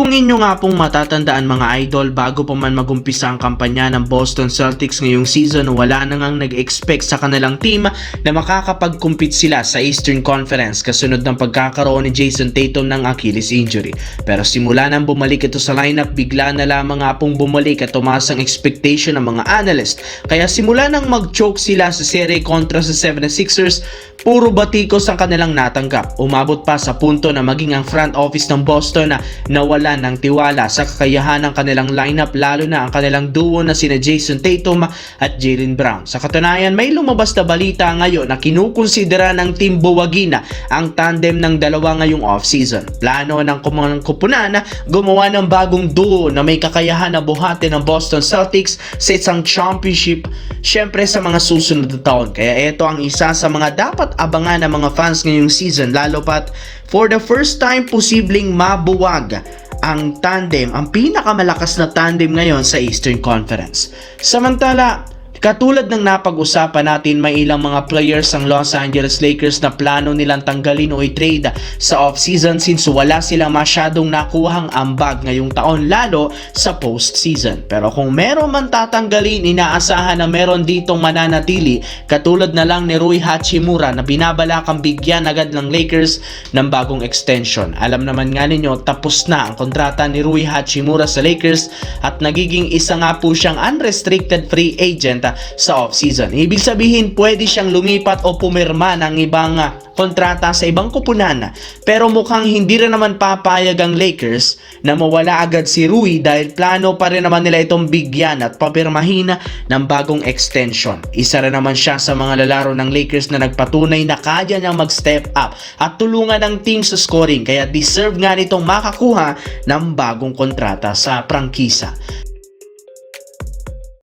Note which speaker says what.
Speaker 1: Kung inyo nga pong matatandaan mga idol, bago pa man magumpisa ang kampanya ng Boston Celtics ngayong season, wala na ngang nag-expect sa kanilang team na makakapag-compete sila sa Eastern Conference kasunod ng pagkakaroon ni Jason Tatum ng Achilles injury. Pero simula nang bumalik ito sa lineup, bigla na lamang nga pong bumalik at tumaas ang expectation ng mga analyst. Kaya simula nang mag-choke sila sa serie kontra sa 76ers, puro batikos ang kanilang natanggap. Umabot pa sa punto na maging ang front office ng Boston na nawala ng tiwala sa kakayahan ng kanilang lineup, lalo na ang kanilang duo na sina Jason Tatum at Jaylen Brown. Sa katunayan, may lumabas na balita ngayon na kinukonsidera ng Team Buwagina ang tandem ng dalawa ngayong off-season. Plano ng kupunan na gumawa ng bagong duo na may kakayahan na buhatin ng Boston Celtics sa isang championship syempre sa mga susunod na taon. Kaya ito ang isa sa mga dapat abangan ng mga fans ngayong season, lalo pat for the first time posibleng mabuwag ang tandem, ang pinakamalakas na tandem ngayon sa Eastern Conference. Samantala, katulad ng napag-usapan natin, may ilang mga players ang Los Angeles Lakers na plano nilang tanggalin o i-trade sa off-season since wala silang masyadong nakuhang ambag ngayong taon, lalo sa post-season. Pero kung meron man tatanggalin, inaasahan na meron ditong mananatili, katulad na lang ni Rui Hachimura na binabalakang bigyan agad ng Lakers ng bagong extension. Alam naman nga ninyo, tapos na ang kontrata ni Rui Hachimura sa Lakers at nagiging isa nga po siyang unrestricted free agent sa off-season. Ibig sabihin, pwede siyang lumipat o pumirma ng ibang kontrata sa ibang kupunan. Pero mukhang hindi rin naman papayag ang Lakers na mawala agad si Rui dahil plano pa rin naman nila itong bigyan at papirmahin ng bagong extension. Isa rin naman siya sa mga lalaro ng Lakers na nagpatunay na kaya niyang mag-step up at tulungan ng team sa scoring, kaya deserve nga nitong makakuha ng bagong kontrata sa prangkisa.